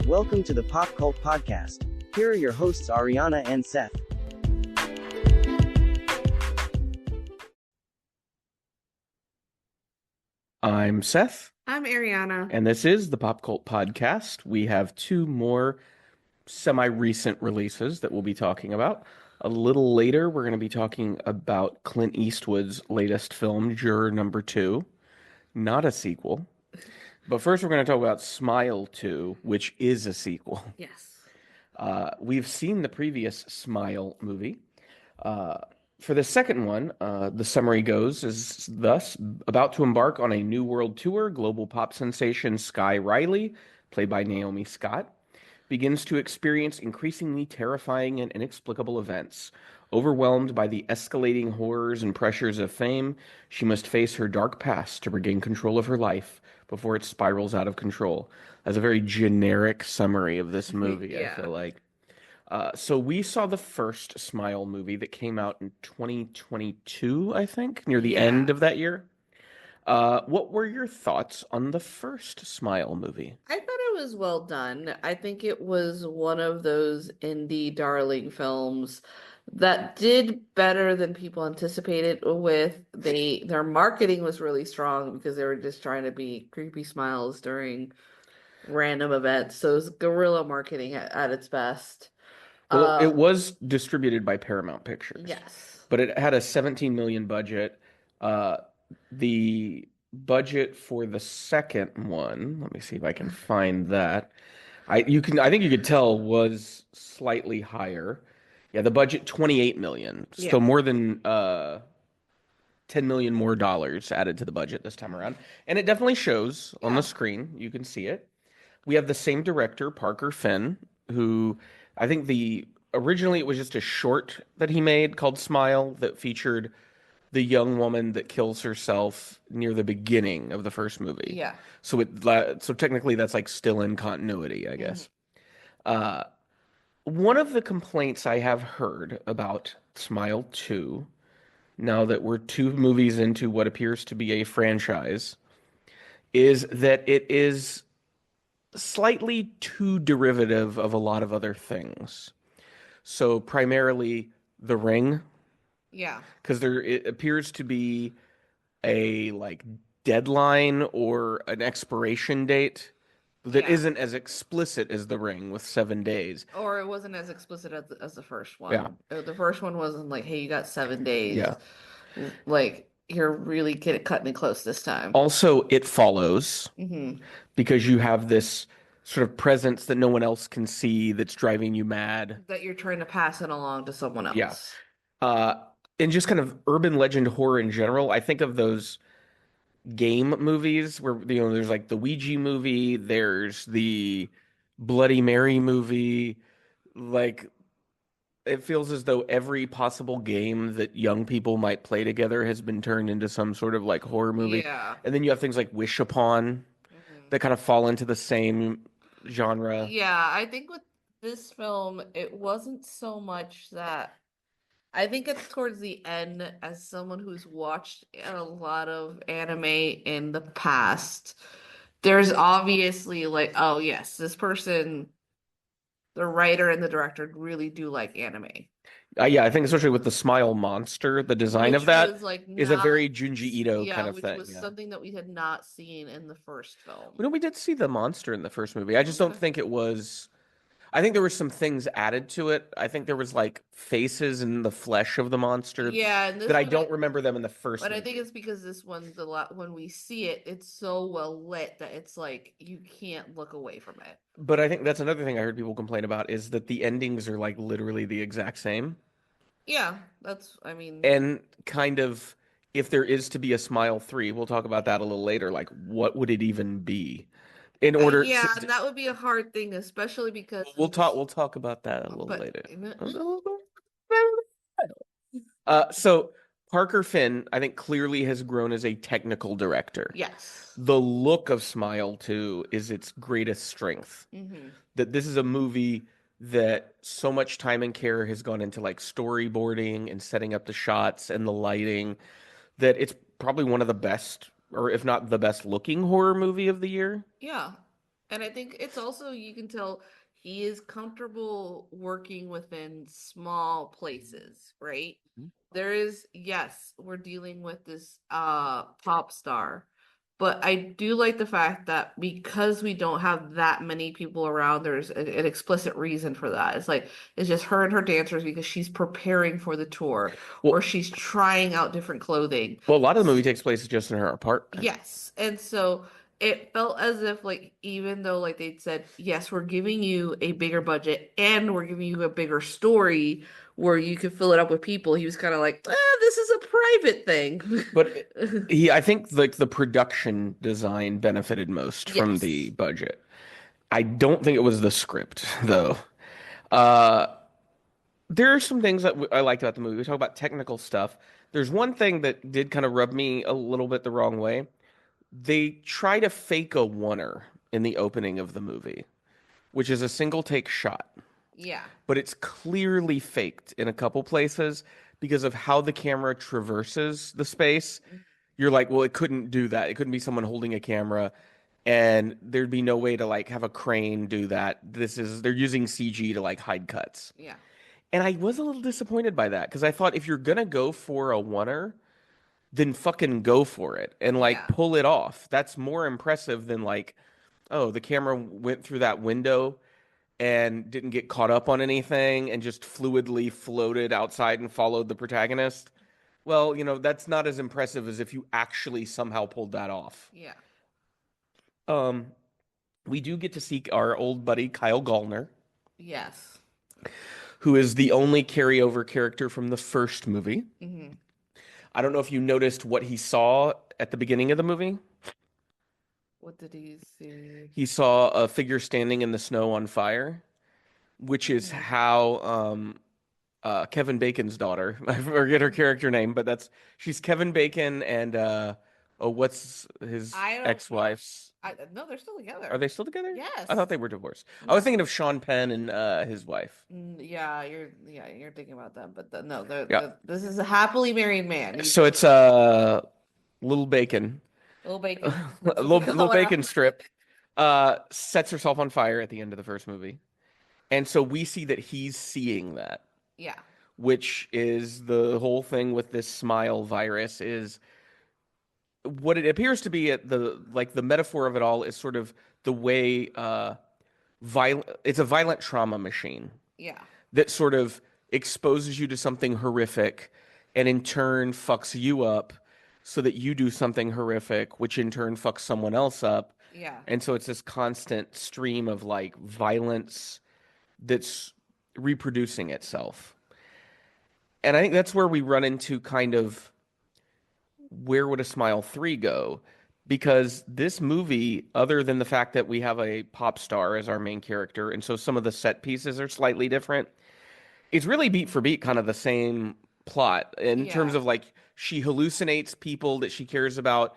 Welcome to the Pop Cult Podcast. Here are your hosts Ariana and Seth. I'm Seth, I'm Ariana. and this is the Pop Cult Podcast. We have two more semi-recent releases that we'll be talking about. A little later, we're going to be talking about Clint Eastwood's latest film, Juror number 2, not a sequel. But first, we're going to talk about Smile 2, which is a sequel. Yes. We've seen the previous Smile movie. For the second one, the summary goes is thus: about to embark on a new world tour, global pop sensation Sky Riley, played by Naomi Scott, begins to experience increasingly terrifying and inexplicable events. Overwhelmed by the escalating horrors and pressures of fame, she must face her dark past to regain control of her life before it spirals out of control. That's a very generic summary of this movie, Yeah. I feel like. So we saw the first Smile movie that came out in 2022, I think, near the end of that year. What were your thoughts on the first Smile movie? I thought it was well done. I think it was one of those indie darling films that did better than people anticipated with. Their marketing was really strong because they were just trying to be creepy smiles during random events. So it was guerrilla marketing at its best. Well, it was distributed by Paramount Pictures. Yes. But it had a 17 million budget. The budget for the second one, let me see if I can find that. I think you could tell was slightly higher. Yeah, the budget 28 million. So more than 10 million more dollars added to the budget this time around. And it definitely shows on the screen. You can see it. We have the same director, Parker Finn, who I think originally it was just a short that he made called Smile that featured the young woman that kills herself near the beginning of the first movie. Yeah. So technically that's like still in continuity, I guess. One of the complaints I have heard about Smile 2, now that we're 2 movies into what appears to be a franchise, is that it is slightly too derivative of a lot of other things. So primarily The Ring. Yeah. Because it appears to be a deadline or an expiration date that isn't as explicit as The Ring with 7 days. Or it wasn't as explicit as the first one. Yeah. The first one wasn't like, hey, you got 7 days. Yeah. Like, you're really cutting it close this time. Also, it follows because you have this sort of presence that no one else can see that's driving you mad. That you're trying to pass it along to someone else. Yeah. And just kind of urban legend horror in general, I think of those game movies where there's like the Ouija movie, there's the Bloody Mary movie. Like, it feels as though every possible game that young people might play together has been turned into some sort of like horror movie. Yeah. And then you have things like Wish Upon that kind of fall into the same genre. Yeah, I think with this film, it wasn't so much that. I think it's towards the end, as someone who's watched a lot of anime in the past, there's obviously like, oh yes, this person, the writer and the director really do like anime. Yeah, I think especially with the Smile Monster, the design of that is a very Junji Ito kind of thing. Which was something that we had not seen in the first film. We did see the monster in the first movie. I just don't think it was. I think there were some things added to it. I think there was like faces in the flesh of the monster. Yeah, and that I don't remember them in the first But movie. I think it's because this one's a lot. When we see it, it's so well lit that it's like you can't look away from it. But I think that's another thing I heard people complain about is that the endings are like literally the exact same. Yeah, and kind of, if there is to be a Smile 3, we'll talk about that a little later. Like, what would it even be? In order, that would be a hard thing, especially because we'll talk about that a little later. So Parker Finn, I think, clearly has grown as a technical director. Yes. The look of Smile 2 is its greatest strength. That this is a movie that so much time and care has gone into like storyboarding and setting up the shots and the lighting, that it's probably one of the best, or if not the best looking horror movie of the year. Yeah. And I think it's also, you can tell he is comfortable working within small places, right? Mhm. There is, yes, we're dealing with this pop star, but I do like the fact that because we don't have that many people around, there's an explicit reason for that. It's like it's just her and her dancers because she's preparing for the tour or Well, she's trying out different clothing. well, a lot of the movie takes place just in her apartment. Yes. And so it felt as if, like, even though, like, they'd said, yes, we're giving you a bigger budget and we're giving you a bigger story where you can fill it up with people, he was kind of like, this is a private But thing. I think like the production design benefited most from the Yes. budget. I don't think it was the script though. Uh, there are some things that I liked about the movie. We talk about technical stuff. There's one thing that did kind of rub me a little bit the wrong way. They try to fake a oneer in the opening of the movie, which is a single take shot, Yeah. but it's clearly faked in a couple places because of how the camera traverses the space. You're like, well, it couldn't do that. It couldn't be someone holding a camera, and there'd be no way to like have a crane do that. They're using CG to like hide cuts. Yeah. And I was a little disappointed by that because I thought if you're gonna go for a oneer, then fucking go for it and like Yeah. pull it off. That's more impressive than like, oh, the camera went through that window and didn't get caught up on anything and just fluidly floated outside and followed the protagonist. Well, that's not as impressive as if you actually somehow pulled that off. Yeah. Um, we do get to see our old buddy Kyle Gallner, Yes. who is the only carryover character from the first movie. Hmm. I don't know if you noticed what he saw at the beginning of the movie. What did he see? He saw a figure standing in the snow on fire, which is Hmm. how Kevin Bacon's daughter, I forget her character name, but she's Kevin Bacon and what's his I don't know. ex-wife's? No, they're still Are together. they still together? Yes. I thought they were divorced. I was No. thinking of Sean Penn and his wife. Yeah, you're thinking about them, but no, Yeah. this is a happily married man. So it's Little Bacon, Little Bacon. a That's what we little call her. bacon strip, sets herself on fire at the end of the first movie. And so we see that he's seeing that, Yeah. which is the whole thing with this smile virus is what it appears to be at the metaphor of it all is sort of the way violent it's a violent trauma machine Yeah. that sort of exposes you to something horrific and in turn fucks you up so that you do something horrific, which in turn fucks someone else up. Yeah. And so it's this constant stream of like violence that's reproducing itself. And I think that's where we run into kind of where would a Smile 3 go? Because this movie, other than the fact that we have a pop star as our main character, and so some of the set pieces are slightly different, it's really beat for beat kind of the same plot in terms Yeah. of like she hallucinates people that she cares about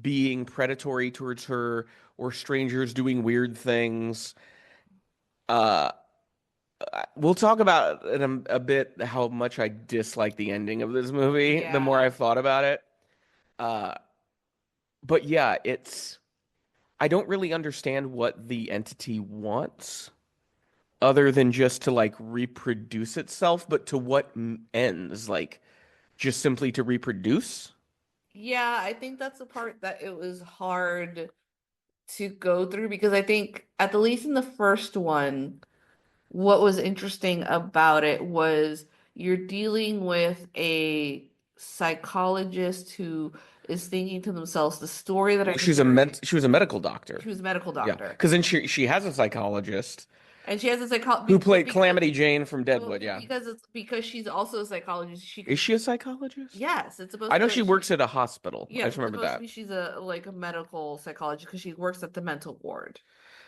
being predatory towards her or strangers doing weird things. Uh, we'll talk about in a bit how much I dislike the ending of this movie the more Yeah. I've thought about it. Uh, but yeah, I don't really understand what the entity wants other than just to like reproduce itself, but to what ends? Like just simply to reproduce? Yeah, I think that's the part that it was hard to go through because I think at the least in the first one, what was interesting about it was you're dealing with a psychologist who is thinking to themselves, the story that Well, I'm hearing. she was a medical doctor. She was a medical Yeah, doctor. because then she has a psychologist And she has a psychologist, who well, played Calamity Jane from Deadwood. Yeah, because she's also a psychologist. She is could, she a psychologist? yes, it's supposed I to be know that she works at a hospital. I yeah, just it's remember supposed to that. be she's a like a medical psychologist because she works at the mental ward.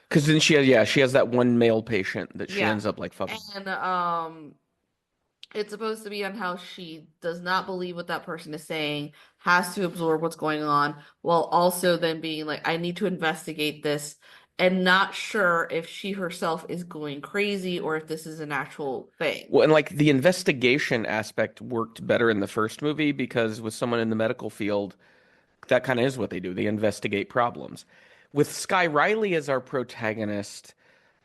Because then she has that one male patient that she Yeah. ends up like fucking. And it's supposed to be on how she does not believe what that person is saying, has to absorb what's going on, while also then being like, I need to investigate this, and not sure if she herself is going crazy or if this is an actual thing. Well, and like the investigation aspect worked better in the first movie because with someone in the medical field, that kind of is what they do. They investigate problems. with Sky Riley as our protagonist,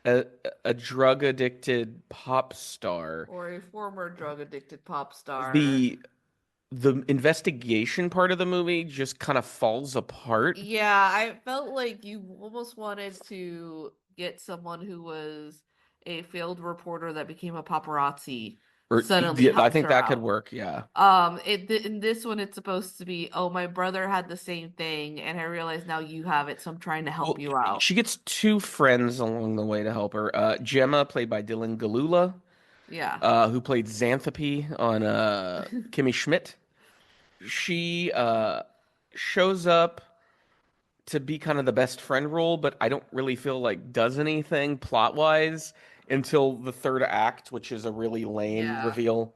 a, a drug addicted pop star. Or a former drug addicted pop star. The the investigation part of the movie just kind of falls apart. Yeah, I felt like you almost wanted to get someone who was a failed reporter that became a paparazzi Or suddenly yeah, I helps think her that could out. work. Yeah. In this one, it's supposed to be, oh, my brother had the same thing, and I realize now you have it, so I'm trying to help Well, you out. she gets two friends along the way to help her. Gemma, played by Dylan Galula, Yeah. who played Xanthopy on Kimmy Schmidt. She shows up to be kind of the best friend role, but I don't really feel like does anything plot wise until the third act, which is a really lame Yeah. reveal.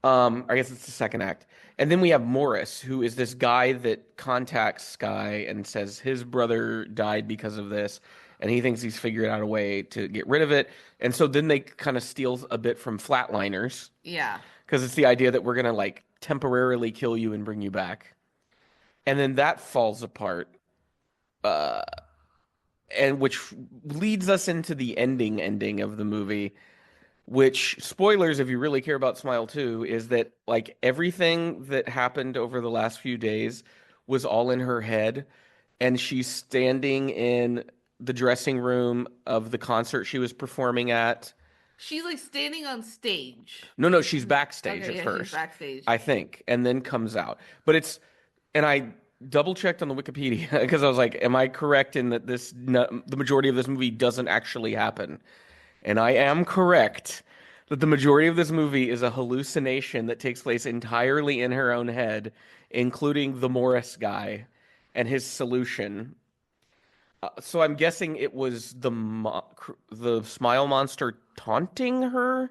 I guess it's the second act. And then we have Morris, who is this guy that contacts Sky and says his brother died because of this, and he thinks he's figured out a way to get rid of it. And so then they kind of steal a bit from Flatliners, Yeah. because it's the idea that we're gonna like temporarily kill you and bring you back. And then that falls apart. Uh, and which leads us into the ending of the movie, which, spoilers if you really care about Smile 2, is that like everything that happened over the last few days was all in her head, and she's standing in the dressing room of the concert she was performing at. She's like standing on stage. No, she's backstage Okay, at yeah, she's first, backstage. I think, and then comes out. But it's, and I double checked on the Wikipedia because I was like, am I correct in that this no, the majority of this movie doesn't actually happen? And I am correct that the majority of this movie is a hallucination that takes place entirely in her own head, including the Morris guy and his solution. So I'm guessing it was the smile monster taunting her.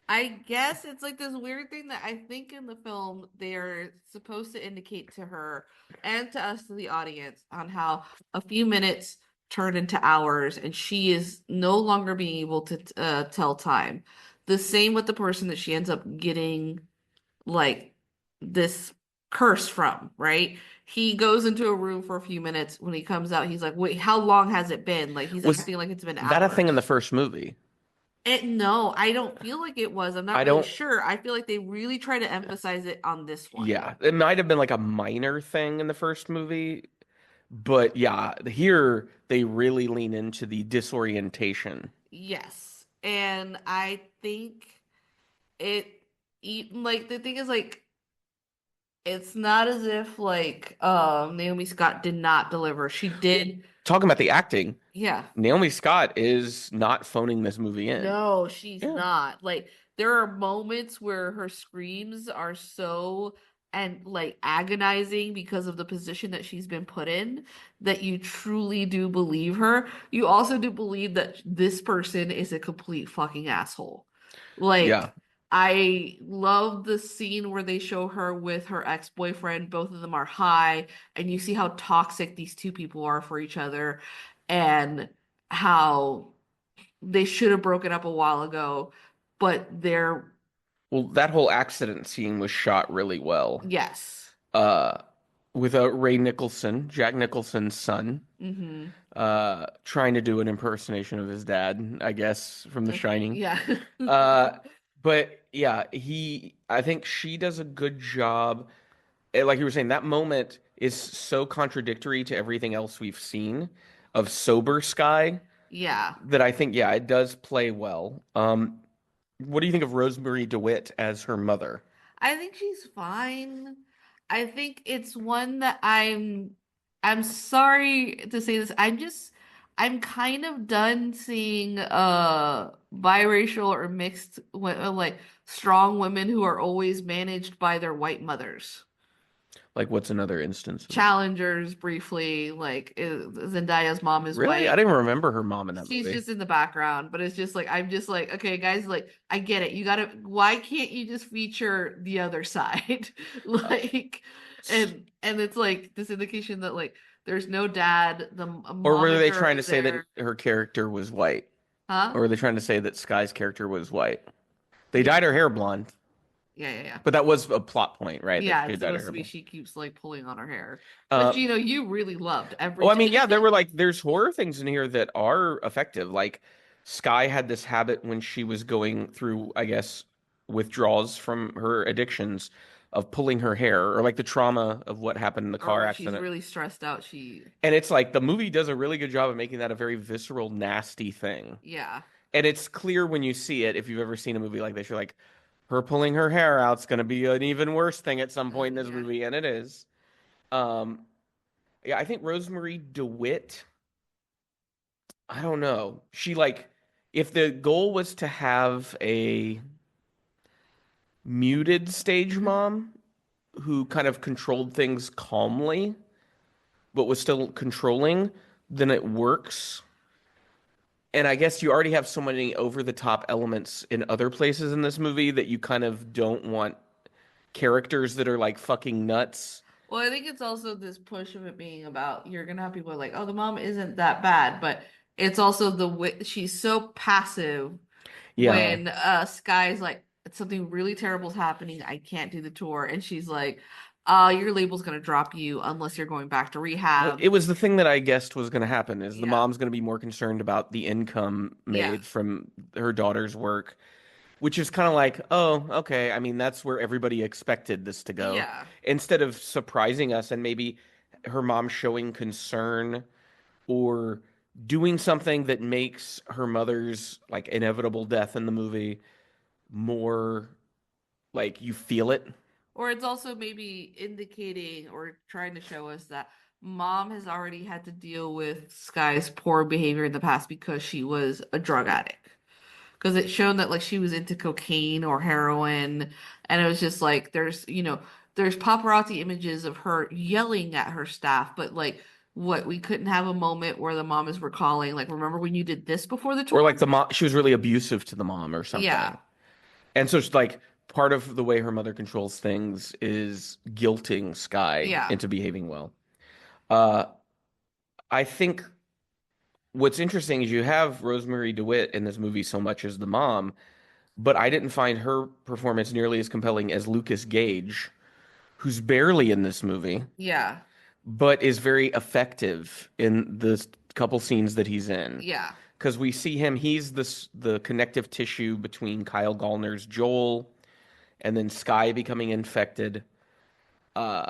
I guess it's like this weird thing that I think in the film they're supposed to indicate to her and to us, to the audience, on how a few minutes turn into hours and she is no longer being able to tell time. The same with the person that she ends up getting like this curse from, right? He goes into a room for a few minutes. When he comes out, he's like, wait, how long has it been? Like he's Was acting like it's been that a thing in the hours. first movie? No, I don't feel like it was. I'm I not really don't. sure. I feel like they really try to emphasize it on this one. Yeah, it might have been like a minor thing in the first movie, but yeah, here they really lean into the disorientation. Yes. And I think it like the thing is like it's not as if like Naomi Scott did not deliver. She did. Talking about the acting, Yeah. Naomi Scott is not phoning this movie in. No, she's Yeah. not. Like there are moments where her screams are so and like agonizing because of the position that she's been put in that you truly do believe her. You also do believe that this person is a complete fucking asshole. Yeah. Like I love the scene where they show her with her ex-boyfriend. Both of them are high, and you see how toxic these two people are for each other and how they should have broken up a while ago, but they're Well, that whole accident scene was shot really well. yes. Uh, with Ray Nicholson, Jack Nicholson's son, Mm-hmm. trying to do an impersonation of his dad, I guess, from The Shining. Yeah. Uh, but yeah, I think she does a good job. Like you were saying, that moment is so contradictory to everything else we've seen of sober Sky Yeah. that I think, yeah, it does play well. What do you think of Rosemary DeWitt as her mother? I think she's fine. I think it's one that I'm sorry to say this. I'm kind of done seeing biracial or mixed like strong women who are always managed by their white mothers. Like, what's another instance of that? Challengers briefly, like Zendaya's mom is Really? I white. didn't remember her mom in that She's movie. just in the background, but it's just like I'm just like, okay, guys, like I get it. You gotta, why can't you just feature the other side? Like, and it's like this indication that like there's no dad, the Or were they momager trying to is say that there. her character was white? Huh? Or were they trying to say that Sky's character was white? They Yeah. dyed her hair blonde. Yeah. But that was a plot point, right? That Yeah, she it's had dyed her supposed to hair be blonde. she keeps like pulling on her hair, which Uh, you really loved every oh, I mean, time. yeah, there's horror things in here that are effective. Like Sky had this habit when she was going through, I guess, withdrawals from her addictions of pulling her hair, or like the trauma of what happened in the Or car when she's accident. really stressed out, she And it's like the movie does a really good job of making that a very visceral, nasty thing. yeah. And it's clear when you see it, if you've ever seen a movie like this, you're like, her pulling her hair out's going to be an even worse thing at some point in this Yeah. movie, and it is. Um, yeah, I think Rosemary DeWitt, I don't know. She like, if the goal was to have a muted stage mom who kind of controlled things calmly, but was still controlling, then it works. And I guess you already have so many over the top elements in other places in this movie that you kind of don't want characters that are like fucking nuts. Well, I think it's also this push of it being about you're gonna have people like, oh, the mom isn't that bad, but it's also she's so passive Yeah. when Sky's like something really terrible is happening, I can't do the tour, and she's like, your label's gonna drop you unless you're going back to Well, rehab. it was the thing that I guessed was going to happen is the Yeah. mom's going to be more concerned about the income Yeah. made from her daughter's work, which is kind of like, oh, okay. I mean, that's where everybody expected this to go. Yeah. Instead of surprising us and maybe her mom showing concern or doing something that makes her mother's like inevitable death in the movie more like you feel it. Or it's also maybe indicating or trying to show us that mom has already had to deal with Sky's poor behavior in the past because she was a drug addict. Because it's shown that like she was into cocaine or heroin, and it was just like there's paparazzi images of her yelling at her staff, but like what we couldn't have a moment where the mom is recalling, like, remember when you did this before the Or tour? like the mom, she was really abusive to the mom or Yeah, something. And so it's like part of the way her mother controls things is guilting Sky yeah, into behaving well. Uh, I think what's interesting is you have Rosemary DeWitt in this movie so much as the mom, but I didn't find her performance nearly as compelling as Lucas Gage, who's barely in this movie, yeah, but is very effective in the couple scenes that he's in. yeah. Because we see him, he's the connective tissue between Kyle Gallner's Joel and then Sky becoming infected. Uh,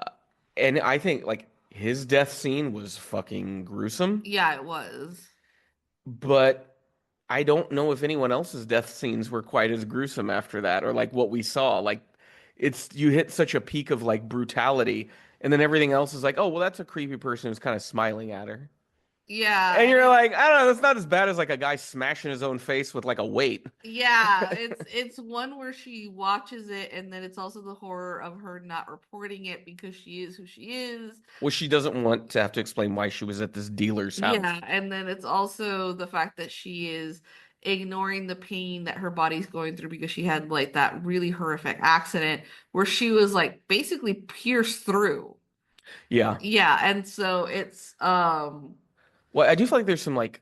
and I think like his death scene was fucking gruesome, Yeah, it was. but I don't know if anyone else's death scenes were quite as gruesome after that or like what we saw. Like it's you hit such a peak of like brutality, and then everything else is like, oh, well, that's a creepy person who's kind of smiling at her. Yeah, And and you're like, I don't know, that's not as bad as like a guy smashing his own face with like a weight. yeah, it's one where she watches it, and then it's also the horror of her not reporting it because she is who she is. Well, she doesn't want to have to explain why she was at this dealer's house. Yeah, and then it's also the fact that she is ignoring the pain that her body's going through because she had like that really horrific accident where she was like basically pierced through. Yeah. Yeah, and so it's Well, I do feel like there's some like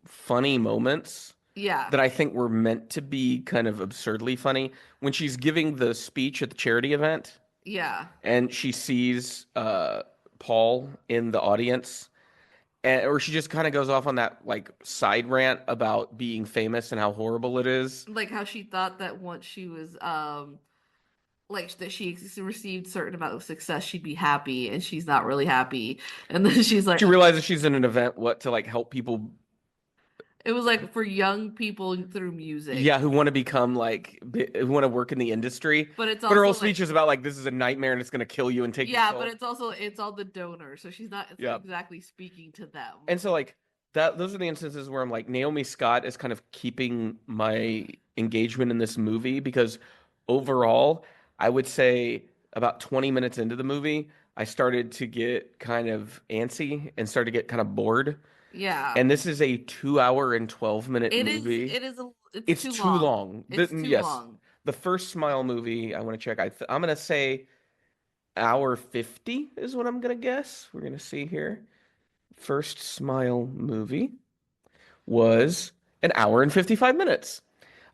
funny moments yeah, that I think were meant to be kind of absurdly funny. When she's giving the speech at the charity event yeah. and she sees Paul in the audience, and, or she just kind of goes off on that like side rant about being famous and how horrible it is. Like how she thought that once she was like that she received certain amount of success she'd be happy and she's not really happy, and then she's like She realizes she's in an event what to like help people, it was like for young people through music, yeah, who want to become like who want to work in the industry. but it's But her whole also speech like is about like this is a nightmare and it's going to kill you and take your yeah, but soul. it's also it's all the donors, so she's not Yeah. exactly speaking to them. And so like that those are the instances where I'm like Naomi Scott is kind of keeping my engagement in this movie because overall, I would say about 20 minutes into the movie, I started to get kind of antsy and started to get kind of bored. Yeah, And this is a 2 hour and 12-minute movie. it's It's too too long. long. It's too Yes, long. the first Smile movie, I want to check. I'm gonna say hour 50 is what I'm gonna guess. We're gonna see here. First Smile movie was an hour and 55 minutes.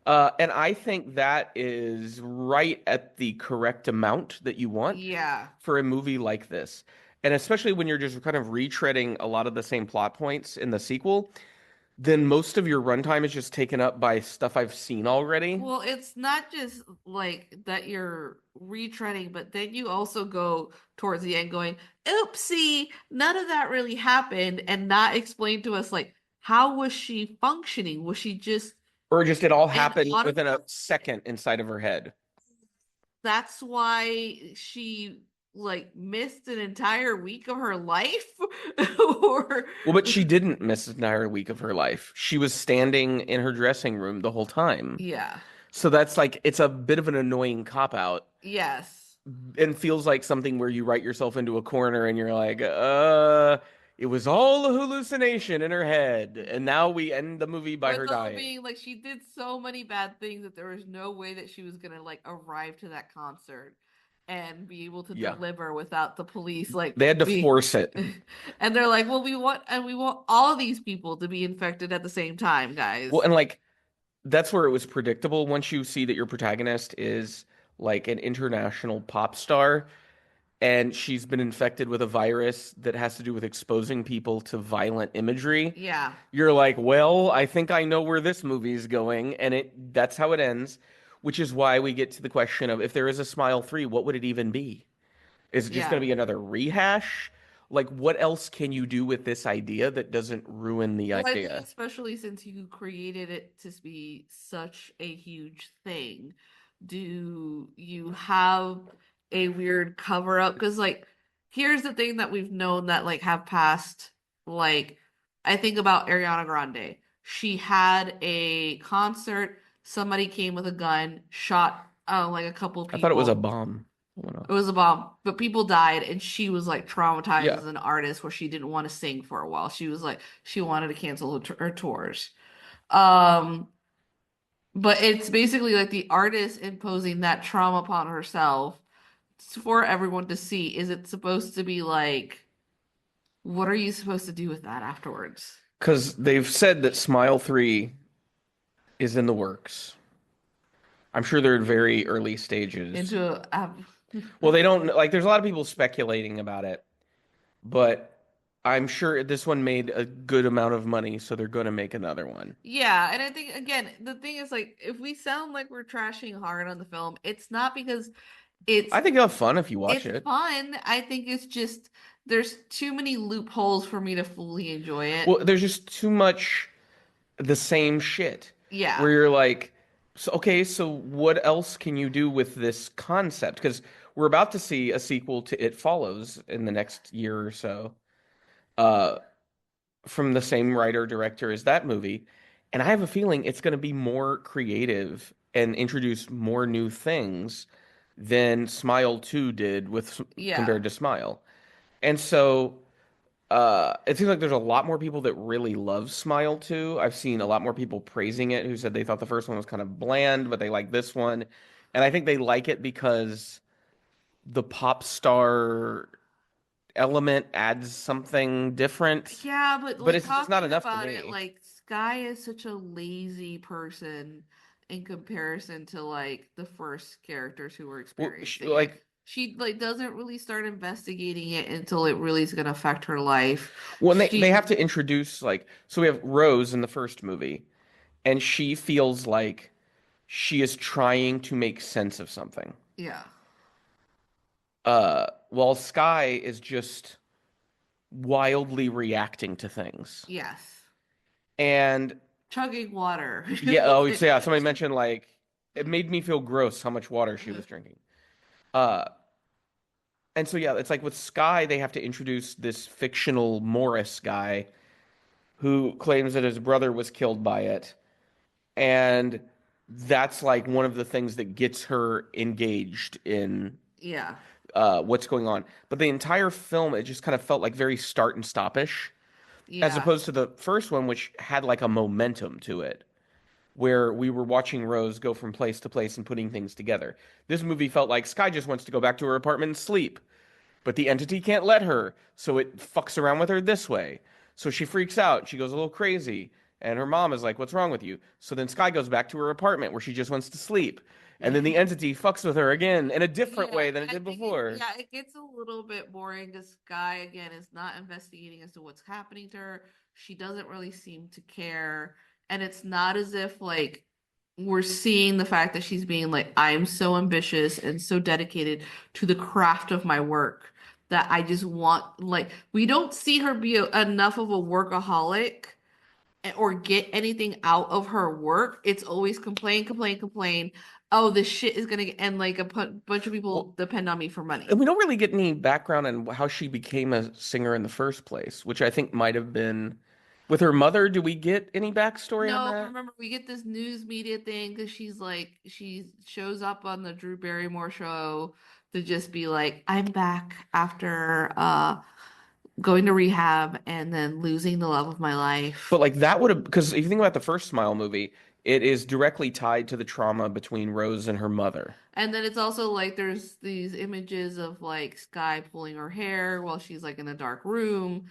And I think that is right at the correct amount that you want Yeah. for a movie like this. And especially when you're just kind of retreading a lot of the same plot points in the sequel, then most of your runtime is just taken up by stuff I've seen already. Well, it's not just like that you're retreading, but then you also go towards the end going, oopsie, none of that really happened, and not explain to us like how was she functioning? Was she just Or just it all an happened auto? within a second inside of her head. That's why she like missed an entire week of her life, or Well, but she didn't miss an entire week of her life. She was standing in her dressing room the whole time. yeah, So that's like, it's a bit of an annoying cop out yes. and feels like something where you write yourself into a corner and you're like, it was all a hallucination in her head. And now we end the movie by With her the whole dying. being like she did so many bad things that there was no way that she was gonna like arrive to that concert and be able to Yeah. deliver without the police like They had to be force it. and they're like, well, we want all of these people to be infected at the same time, Well, guys. and like, that's where it was predictable once you see that your protagonist is like an international pop star and she's been infected with a virus that has to do with exposing people to violent imagery. Yeah, You're like, well, I think I know where this movie's going, and that's how it ends, which is why we get to the question of if there is a Smile 3, what would it even be? Is it just going yeah. to be another rehash? Like, what else can you do with this idea that doesn't ruin the Well, I think idea? especially since you created it to be such a huge thing, do you have a weird cover up? Because like, here's the thing that we've known that like have passed. Like, I think about Ariana Grande. She had a concert. Somebody came with a gun, shot like a couple I thought it was a people. bomb. Went It off. was a bomb, but people died, and she was like traumatized Yeah, as an artist, where she didn't want to sing for a while. She was like, she wanted to cancel her tours. Um, but it's basically like the artist imposing that trauma upon herself for everyone to see. Is it supposed to be like, what are you supposed to do with that afterwards? because they've said that Smile 3 is in the works. I'm sure they're in very early stages. Into Well, they don't like, there's a lot of people speculating about it, but I'm sure this one made a good amount of money, so they're going to make another one. Yeah, and I think again, the thing is like if we sound like we're trashing hard on the film, it's not because it's I think you'll have fun if you watch it's it. fun. I think it's just there's too many loopholes for me to fully enjoy it. Well, there's just too much the same shit Yeah. where you're like, so, okay, so what else can you do with this concept? Because we're about to see a sequel to It Follows in the next year or so, uh, from the same writer director as that movie, and I have a feeling it's going to be more creative and introduce more new things than Smile 2 did with Yeah. compared to Smile. And so it seems like there's a lot more people that really love Smile 2. I've seen a lot more people praising it who said they thought the first one was kind of bland, but they like this one. And I think they like it because the pop star element adds something different. Yeah, but But like it's just not talking enough for about it, me. like Sky is such a lazy person in comparison to like the first characters who were Well, experiencing it. like, She like doesn't really start investigating it until it really is gonna affect her life. when they have She to introduce, like, so we have Rose in the first movie, and she feels like she is trying to make sense of something. yeah. While Sky is just wildly reacting to things. Yes. And Chugging water. yeah, oh, so yeah, Like, somebody mentioned like it made me feel gross how much water she was drinking. Uh, and so yeah, it's like with Sky, they have to introduce this fictional Morris guy who claims that his brother was killed by it. And that's like one of the things that gets her engaged in yeah. what's going on. But the entire film, it just kind of felt like very start and stoppish, as Yeah. opposed to the first one, which had like a momentum to it, where we were watching Rose go from place to place and putting things together. This movie felt like Sky just wants to go back to her apartment and sleep, but the entity can't let her, so it fucks around with her this way. So she freaks out, she goes a little crazy. And her mom is like, "What's wrong with you?" So then Sky goes back to her apartment where she just wants to sleep. And then the entity fucks with her again in a different way than it did before. It gets a little bit boring because Sky again is not investigating as to what's happening to her. She doesn't really seem to care, and it's not as if like we're seeing the fact that she's being like, I'm so ambitious and so dedicated to the craft of my work that I just want like we don't see her be enough of a workaholic or get anything out of her work. It's always complain, complain, complain. Oh, this shit is gonna end like a bunch of people depend on me for money. And we don't really get any background on how she became a singer in the first place, which I think might have been with her mother. Do we get any backstory on No, that? remember we get this news media thing because she shows up on the Drew Barrymore show to just be like, I'm back after going to rehab and then losing the love of my life. But like that would have, because if you think about the first Smile movie, it is directly tied to the trauma between Rose and her mother. And then it's also like there's these images of like Sky pulling her hair while she's like in a dark room.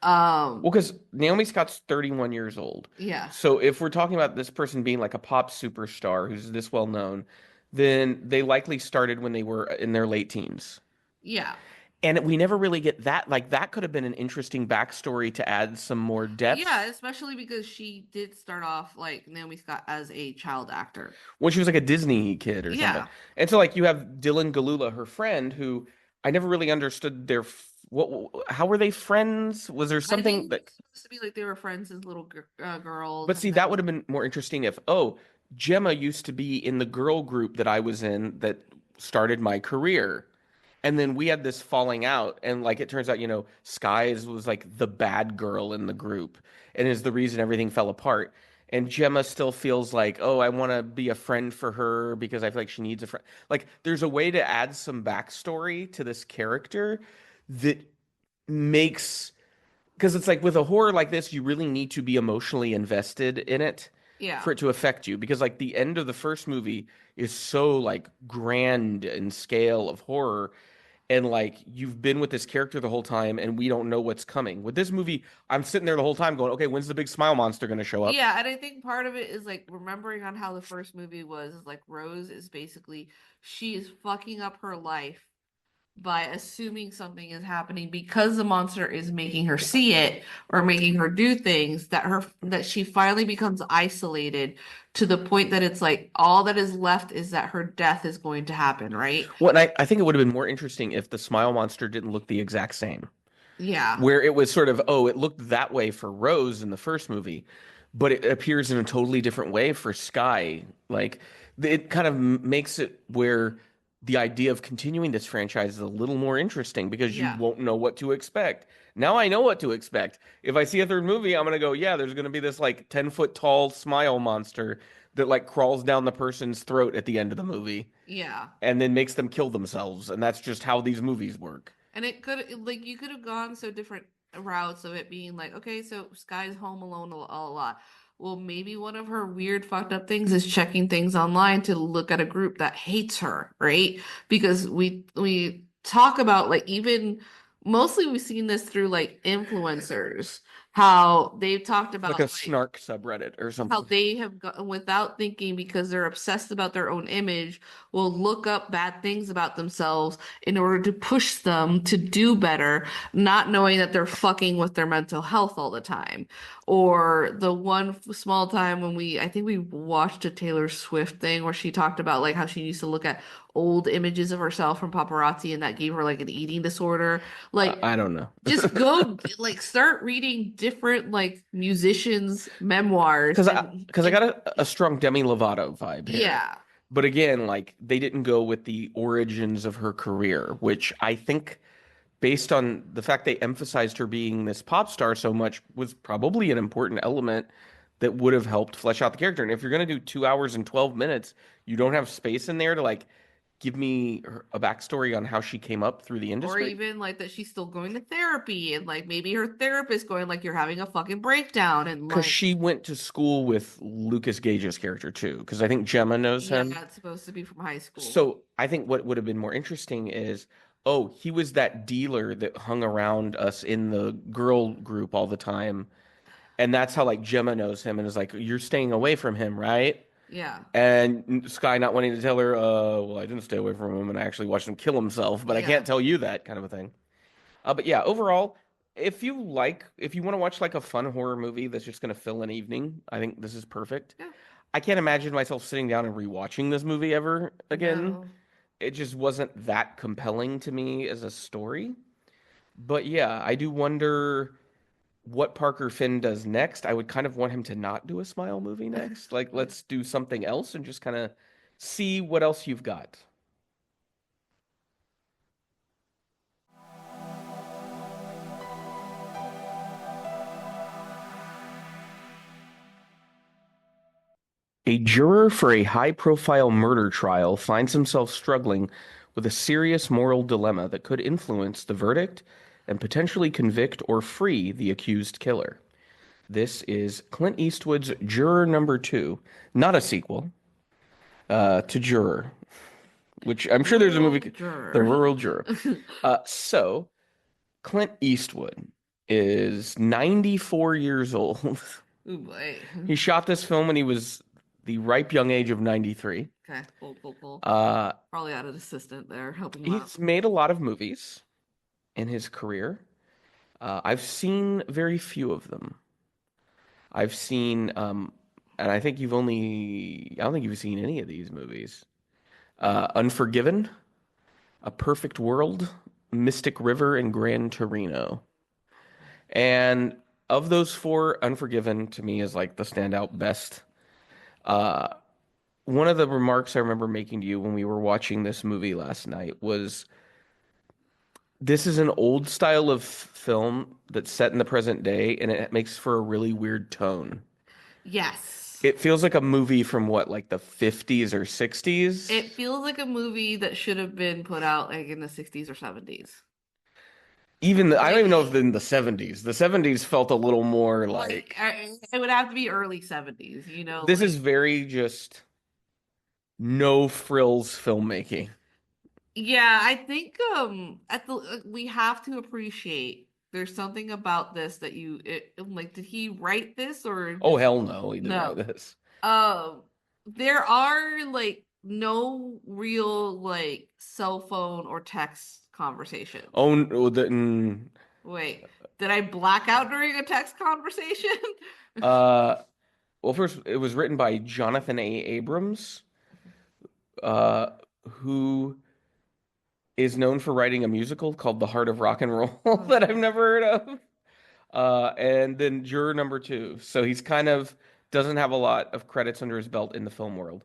Well, because Naomi Scott's 31 years old. Yeah. So if we're talking about this person being like a pop superstar who's this well known, then they likely started when they were in their late teens. Yeah. And we never really get that. Like that could have been an interesting backstory to add some more depth. Yeah, especially because she did start off like Naomi Scott as a child actor. When she was like a Disney kid or something. And so like you have Dylan Galula, her friend, who I never really understood their how were they friends? Was there something that supposed to be like they were friends as little girls? But see, that would have been more interesting if, oh, Gemma used to be in the girl group that I was in that started my career. And then we had this falling out, and like it turns out, Skies was like the bad girl in the group and is the reason everything fell apart. And Gemma still feels like, oh, I want to be a friend for her because I feel like she needs a friend. Like, there's a way to add some backstory to this character that makes, because it's like with a horror like this, you really need to be emotionally invested in it for it to affect you. Because like the end of the first movie is so like grand in scale of horror, and like you've been with this character the whole time and we don't know what's coming. With this movie, I'm sitting there the whole time going, okay, when's the big smile monster going to show up? Yeah, and I think part of it is like remembering on how the first movie was like Rose is basically she is fucking up her life by assuming something is happening because the monster is making her see it or making her do things that she finally becomes isolated to the point that it's like all that is left is that her death is going to happen, right? Well, and I think it would have been more interesting if the smile monster didn't look the exact same. Yeah. Where it was sort of, oh, it looked that way for Rose in the first movie, but it appears in a totally different way for Sky. Like it kind of makes it where the idea of continuing this franchise is a little more interesting because you won't know what to expect. Now I know what to expect. If I see a third movie, I'm going to go, yeah, there's going to be this like 10-foot tall smile monster that like crawls down the person's throat at the end of the movie. Yeah. And then makes them kill themselves. And that's just how these movies work. And it could like you could have gone so different routes of it being like, okay, so Sky's home alone a lot. Well, maybe one of her weird fucked up things is checking things online to look at a group that hates her, right? Because we talk about like even mostly we've seen this through like influencers, how they've talked about like a snark subreddit or something. How they have gone without thinking because they're obsessed about their own image, will look up bad things about themselves in order to push them to do better, not knowing that they're fucking with their mental health all the time. Or the one small time when I think we watched a Taylor Swift thing where she talked about like how she used to look at old images of herself from paparazzi and that gave her like an eating disorder. Like I don't know. Just go like start reading different like musicians' memoirs. Because I got a strong Demi Lovato vibe here. Yeah. But again, like they didn't go with the origins of her career, which I think based on the fact they emphasized her being this pop star so much was probably an important element that would have helped flesh out the character. And if you're going to do 2 hours and 12 minutes, you don't have space in there to like give me a backstory on how she came up through the industry. Or even like that she's still going to therapy and like maybe her therapist going like you're having a fucking breakdown and because she went to school with Lucas Gage's character too. Because I think Gemma knows him. Yeah, it's supposed to be from high school. So I think what would have been more interesting is, oh, he was that dealer that hung around us in the girl group all the time. And that's how like Gemma knows him and is like, you're staying away from him, right? Yeah. And Sky not wanting to tell her, well, I didn't stay away from him and I actually watched him kill himself, but I Yeah. can't tell you that kind of a thing. But yeah, overall, if you want to watch like a fun horror movie that's just going to fill an evening, I think this is perfect. Yeah. I can't imagine myself sitting down and rewatching this movie ever again. No. It just wasn't that compelling to me as a story. But yeah, I do wonder what Parker Finn does next. I would kind of want him to not do a smile movie next. Like, let's do something else and just kind of see what else you've got. A juror for a high-profile murder trial finds himself struggling with a serious moral dilemma that could influence the verdict and potentially convict or free the accused killer. This is Clint Eastwood's Juror Number Two, not a sequel, to Juror, which I'm sure there's a movie, The Rural Juror. So, Clint Eastwood is 94 years old. Oh boy. He shot this film when he was the ripe young age of 93. Okay, cool. Uh, Probably had an assistant there helping him out. he's made a lot of movies in his career. I've seen very few of them. I've seen, and I think I don't think you've seen any of these movies. Unforgiven, A Perfect World, Mystic River, and Gran Torino. And of those four, Unforgiven to me is like the standout best. One of the remarks I remember making to you when we were watching this movie last night was this is an old style of film that's set in the present day, and it makes for a really weird tone. Yes. It feels like a movie from what, like the 50s or 60s? It feels like a movie that should have been put out like in the 60s or 70s. I don't even know if in the 70s. The 70s felt a little more like it would have to be early 70s, you know. this is very just no frills filmmaking. Yeah, I think we have to appreciate there's something about this that did he write this or Oh hell no, he didn't No. write this. There are like no real like cell phone or text conversations. Oh, Wait, did I black out during a text conversation? well, first it was written by Jonathan A. Abrams, who is known for writing a musical called The Heart of Rock and Roll that I've never heard of. And then Juror Number Two. So he's kind of doesn't have a lot of credits under his belt in the film world.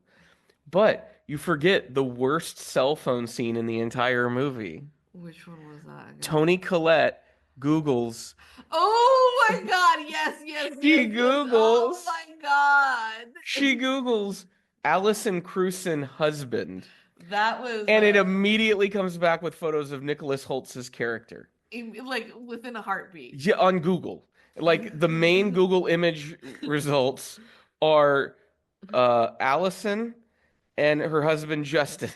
But you forget the worst cell phone scene in the entire movie. Which one was that again? Toni Collette Googles. Oh my God! Yes. She Googles. Oh my God! She Googles Alison Krausen husband. That was, and it immediately comes back with photos of Nicholas Holtz's character. Like within a heartbeat. Yeah, on Google. Like the main Google image results are Allison and her husband Justin.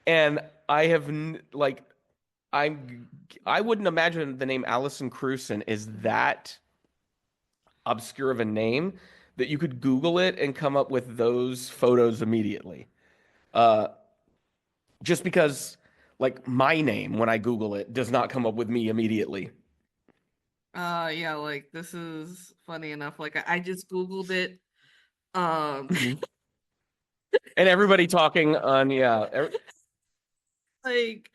And I wouldn't imagine the name Alison Krausen is that obscure of a name that you could Google it and come up with those photos immediately. Just because, like, my name, when I Google it, does not come up with me immediately. Yeah, like, this is funny enough. Like, I just Googled it. And everybody talking on, like,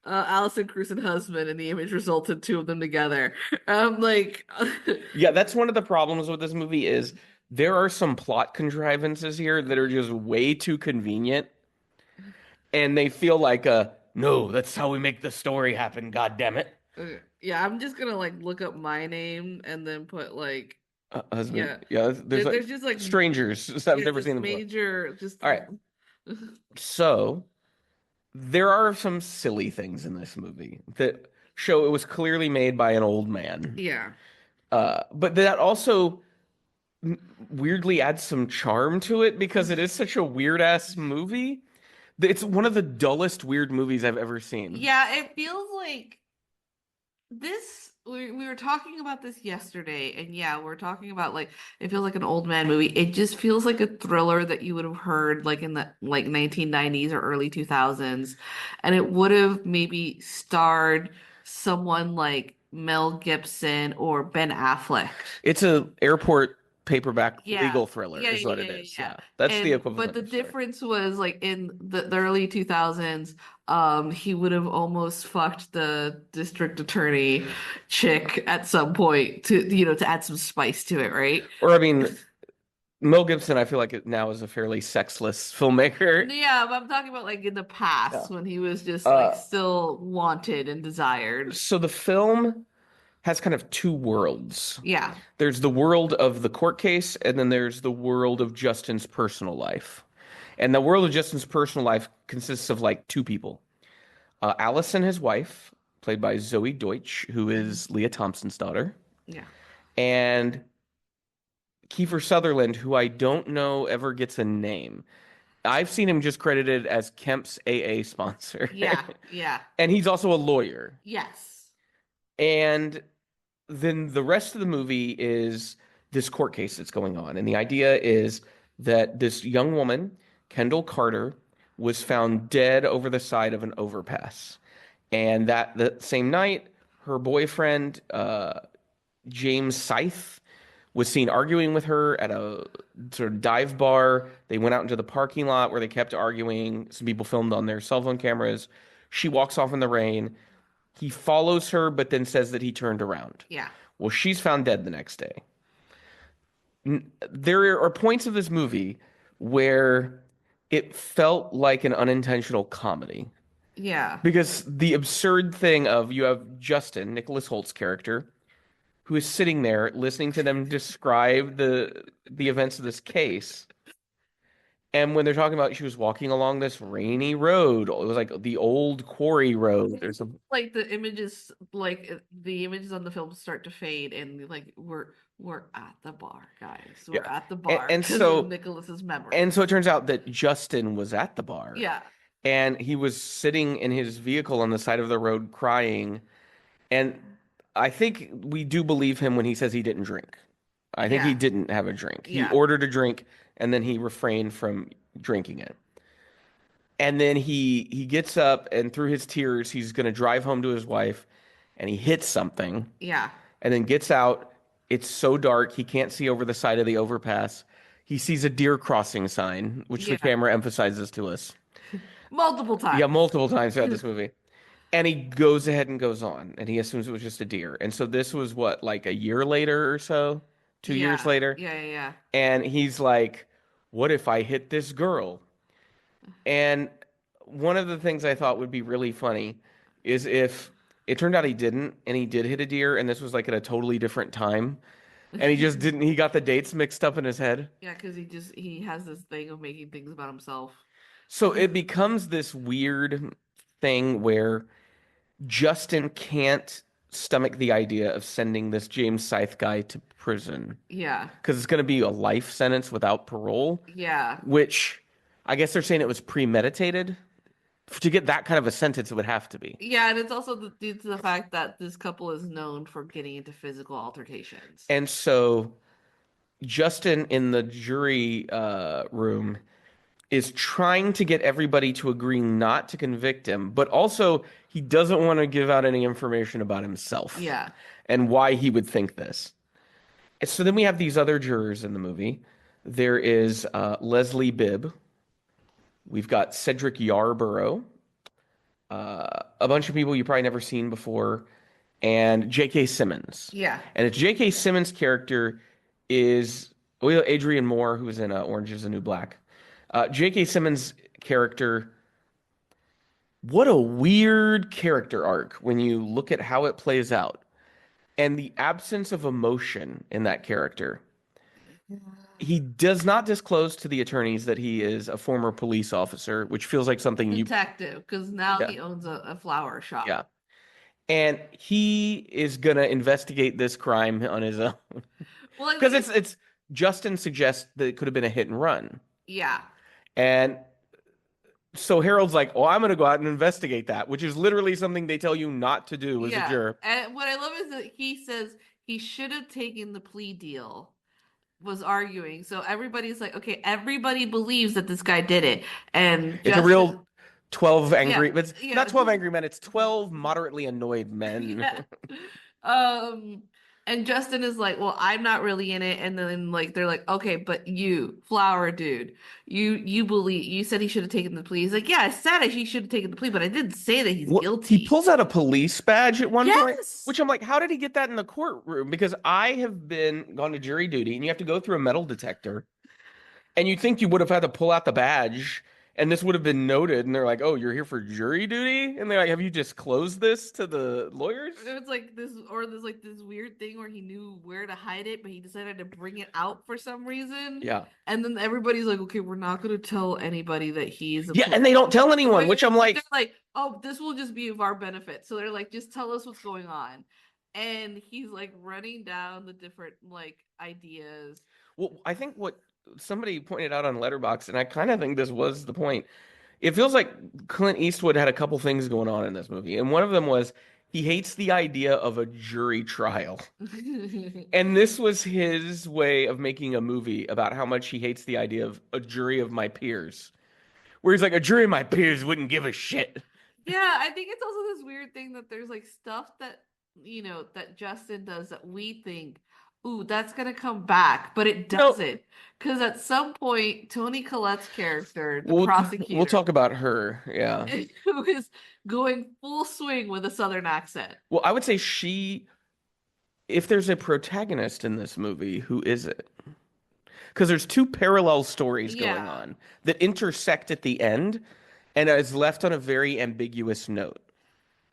Alison Krausen husband, and the image resulted two of them together. Like... Yeah, that's one of the problems with this movie is there are some plot contrivances here that are just way too convenient. And they feel like, no, that's how we make the story happen, God damn it. Yeah, I'm just gonna like look up my name and then put like husband. Yeah, there's just like strangers I've never seen them before. Just all right. So there are some silly things in this movie that show it was clearly made by an old man. Yeah. But that also weirdly adds some charm to it because it is such a weird ass movie. It's one of the dullest weird movies I've ever seen. Yeah, it feels like We were talking about this yesterday, and yeah, we're talking about like it feels like an old man movie. It just feels like a thriller that you would have heard like in the like 1990s or early 2000s, and it would have maybe starred someone like Mel Gibson or Ben Affleck. It's a airport paperback Yeah. legal thriller, Yeah, is yeah, what it yeah, is. yeah. Yeah, that's the And but equivalent the of story. difference was like in the early 2000s, he would have almost fucked the district attorney chick at some point to to add some spice to it, right? Or I mean, Mel Gibson, I feel like it now is a fairly sexless filmmaker. Yeah, but I'm talking about like in the Yeah. past when he was just like Uh, still wanted and desired. so the film has kind of two worlds. Yeah. There's the world of the court case, and then there's the world of Justin's personal life. And the world of Justin's personal life consists of like two people. Allison, his wife, played by Zoe Deutsch, who Mhm. is Leah Thompson's daughter, Yeah. and Kiefer Sutherland, who I don't know ever gets a name. I've seen him just credited as Kemp's AA sponsor. Yeah. Yeah. And he's also a lawyer. Yes. And then the rest of the movie is this court case that's going on. And the idea is that this young woman, Kendall Carter, was found dead over the side of an overpass. And that the same night, her boyfriend, James Scythe, was seen arguing with her at a sort of dive bar. They went out into the parking lot where they kept arguing. Some people filmed on their cell phone cameras. She walks off in the rain. He follows her, but then says that he turned around. Yeah. Well, she's found dead the next day. There are points of this movie where it felt like an unintentional comedy. Yeah. Because the absurd thing of you have Justin, Nicholas Holt's character, who is sitting there listening to them describe the events of this case. And when they're talking about she was walking along this rainy road, it was like the old quarry road. There's a Like the images, like the images on the film start to fade, and like we're at the bar, guys. We're yeah. at the bar And because of so Nicholas's memory. and so it turns out that Justin was at the bar Yeah, and he was sitting in his vehicle on the side of the road crying. And I think we do believe him when he says he didn't drink. I think he yeah, didn't have a drink. He yeah, ordered a drink and then he refrained from drinking it. And then he gets up and through his tears, he's going to drive home to his wife and he hits something yeah, and then gets out. It's so dark, he can't see over the side of the overpass. He sees a deer crossing sign, which the yeah. camera emphasizes to us. Multiple Yeah, times. multiple times throughout this movie. And he goes ahead and goes on, and he assumes it was just a deer. And so this was what, like a year later or so? 2 years Yeah, later? yeah, yeah, And he's like, what if I hit this girl? And one of the things I thought would be really funny is if it turned out he didn't, and he did hit a deer, and this was like at a totally different time, yeah. and he just didn't, he got the dates mixed up in his head. Yeah, because he has this thing of making things about himself. So it becomes this weird thing where Justin can't stomach the idea of sending this James Scythe guy to prison Yeah, because it's going to be a life sentence without parole, yeah, which I guess they're saying it was premeditated. To get that kind of a sentence, it would have to be. yeah, and it's also due to the fact that this couple is known for getting into physical altercations. And so Justin in the jury room is trying to get everybody to agree not to convict him, but also he doesn't want to give out any information about himself Yeah, and why he would think this. And so then we have these other jurors in the movie. There is Leslie Bibb. We've got Cedric Yarborough, a bunch of people you probably never seen before, and J.K. Simmons. yeah, And it's J.K. Simmons' character is well, Adrian Moore, who was in Orange is the New Black. J.K. Simmons' character, what a weird character arc when you look at how it plays out. And the absence of emotion in that character. He does not disclose to the attorneys that he is a former police officer, which feels like something you. detective, because now Yeah. he owns a flower shop. Yeah. And he is gonna investigate this crime on his own. Well, I Because mean, Justin suggests that it could have been a hit and run. yeah, And So Harold's like, "Oh, I'm gonna go out and investigate that," which is literally something they tell you not to do as a Yeah. juror. And what I love is that he says he should have taken the plea deal, was arguing. So everybody's like, okay, everybody believes that this guy did it. And It's a Justin, real 12 yeah, angry, but it's not yeah, 12 angry men, it's 12 moderately annoyed men. yeah. Um, and Justin is like, well, I'm not really in it. And then like they're like, okay, but you, Flower Dude, you believe you said he should have taken the plea. He's like, yeah, I said he should have taken the plea, but I didn't say that he's What, he guilty. pulls out a police badge at one point, Yes. which I'm like, how did he get that in the courtroom? Because I have been gone to jury duty and you have to go through a metal detector. And you'd think you would have had to pull out the badge and this would have been noted. And they're like, oh, you're here for jury duty? And they're like, have you just closed this to the lawyers? It was like this, or there's like this weird thing where he knew where to hide it, but he decided to bring it out for some reason. Yeah. And then everybody's like, okay, we're not going to tell anybody that he's a Yeah. And they don't tell anyone, which I'm like, they're like, oh, this will just be of our benefit. So they're like, just tell us what's going on. And he's like running down the different like ideas. well, I think what somebody pointed out on Letterboxd, and I kind of think this was the point. It feels like Clint Eastwood had a couple things going on in this movie, and one of them was he hates the idea of a jury trial. And this was his way of making a movie about how much he hates the idea of a jury of my peers. Where he's like, a jury of my peers wouldn't give a shit. Yeah, I think it's also this weird thing that there's like stuff that, that Justin does that we think, ooh, that's gonna come back, but it No, doesn't. Because at some point, Toni Collette's character, the we'll prosecutor, talk about her. Yeah. who is going full swing with a Southern accent. Well, I would say if there's a protagonist in this movie, who is it? Because there's two parallel stories going Yeah. on that intersect at the end and is left on a very ambiguous note.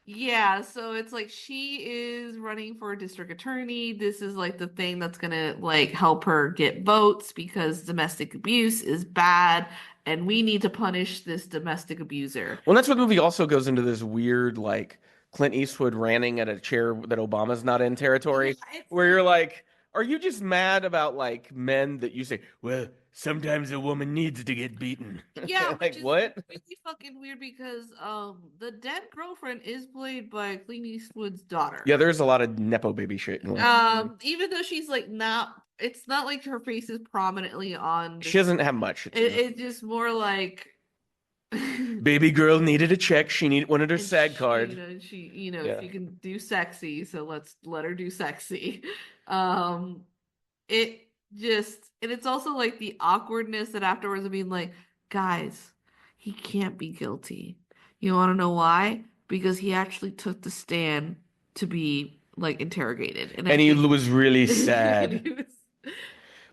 Yeah, so it's like she is running for district attorney. This is like the thing that's gonna like help her get votes because domestic abuse is bad and we need to punish this domestic abuser. Well, that's what the movie also goes into this weird, like, Clint Eastwood ranting at a chair that Obama's not in Yeah, territory, it's where you're like, are you just mad about, like, men that you say, well, sometimes a woman needs to get beaten? yeah, Like, which is what? really fucking weird because the dead girlfriend is played by Clint Eastwood's daughter. Yeah, there's a lot of Nepo baby shit going on. Even though she's like not, it's not like her face is prominently on She doesn't have much. it's just more like Baby girl needed a check. She wanted her and SAG she, card. Yeah. she can do sexy, so let's let her do sexy. Um, it just, and it's also like the awkwardness that afterwards of being like, guys, he can't be guilty. You want to know why? Because he actually took the stand to be like interrogated, and I And he think was really and sad. he was-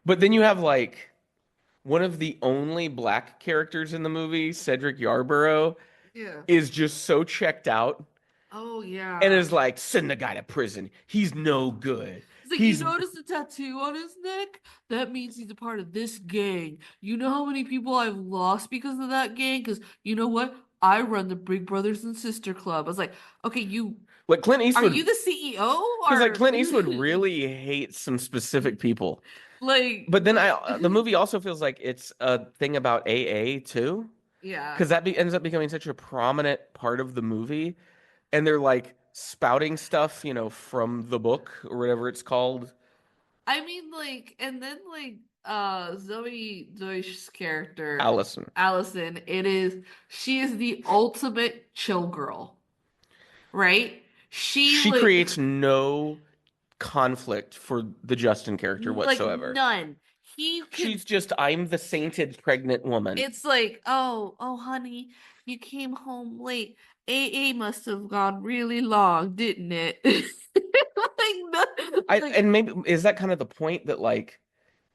But then you have like one of the only black characters in the movie, Cedric Yarborough, yeah. is just so checked out Oh and yeah. is like, send the guy to prison. He's no good. It's like, you He's notice the tattoo on his neck? That means he's a part of this gang. You know how many people I've lost because of that gang? Because you know what? I run the Big Brothers and Sister Club. I was like, okay, like Clint are Eastwood, you the CEO because like or Clint Eastwood really hates some specific people. like, But then the movie also feels like it's a thing about AA too, yeah. because ends up becoming such a prominent part of the movie, and they're like spouting stuff, from the book or whatever it's called. I mean, like, and then like, Zoe Deutsch's character, Allison. Allison, she is the ultimate chill girl, right? She Like, creates no conflict for the Justin character like whatsoever. none. He can. She's just, I'm the sainted pregnant woman. It's like, oh, honey, you came home late. AA must have gone really long, didn't it? And maybe is that kind of the point that like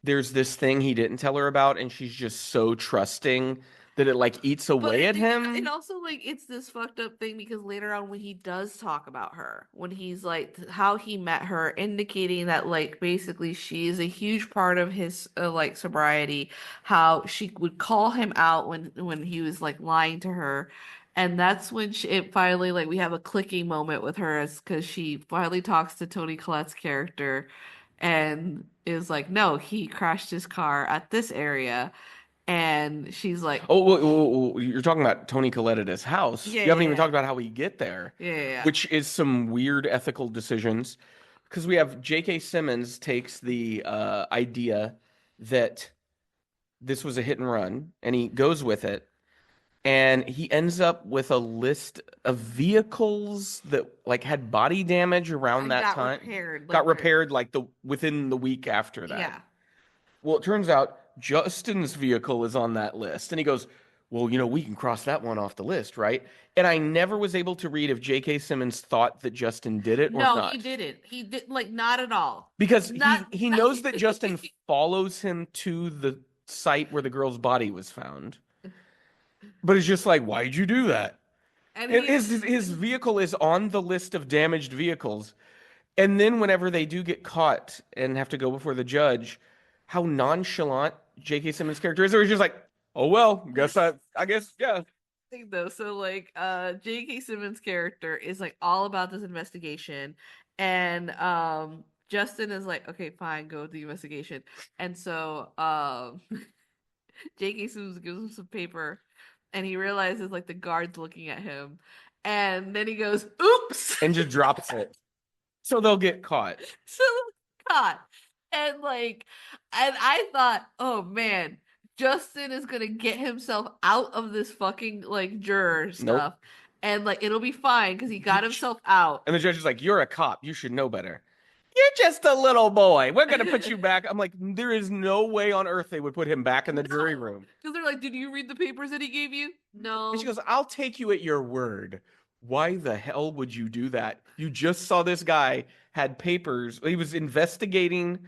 there's this thing he didn't tell her about, and she's just so trusting that it like eats away at him. And also like it's this fucked up thing because later on when he does talk about her, when he's like how he met her, indicating that like basically she is a huge part of his like sobriety, how she would call him out when he was like lying to her. And that's when it finally like we have a clicking moment with her as because she finally talks to Toni Collette's character and is like, no, he crashed his car at this area. And she's like, Oh, you're talking about Tony Collette at his house. yeah, You haven't yeah, even yeah, talked about how we get there, yeah, yeah, yeah. which is some weird ethical decisions. Because we have J.K. Simmons takes the idea that this was a hit and run, and he goes with it, and he ends up with a list of vehicles that like had body damage around And that got time, repaired, got like repaired like the within the week after that. yeah. Well, it turns out Justin's vehicle is on that list. And he goes, well, we can cross that one off the list, right? And I never was able to read if J.K. Simmons thought that Justin did it or No, he not. didn't. He did like not at all. Because Not, he knows that Justin follows him to the site where the girl's body was found. But it's just like, why'd you do that? and And he his vehicle is on the list of damaged vehicles. And then whenever they do get caught and have to go before the judge, how nonchalant J.K. Simmons' character is. Or he's just like, oh well, I guess, yeah. thing though. So like J.K. Simmons' character is like all about this investigation, and Justin is like, okay, fine, go with the investigation. And so J.K. Simmons gives him some paper, and he realizes like the guard's looking at him, and then he goes, oops. And just drops it. So they'll get caught. So caught. And like, and I thought, oh man, Justin is gonna get himself out of this fucking like juror stuff. And like it'll be fine because he got himself out. And the judge is like, you're a cop. You should know better. You're just a little boy. We're going to put you back. I'm like, there is no way on earth they would put him back in the jury room. Because they're like, did you read the papers that he gave you? No. And she goes, I'll take you at your word. Why the hell would you do that? You just saw this guy had papers. He was investigating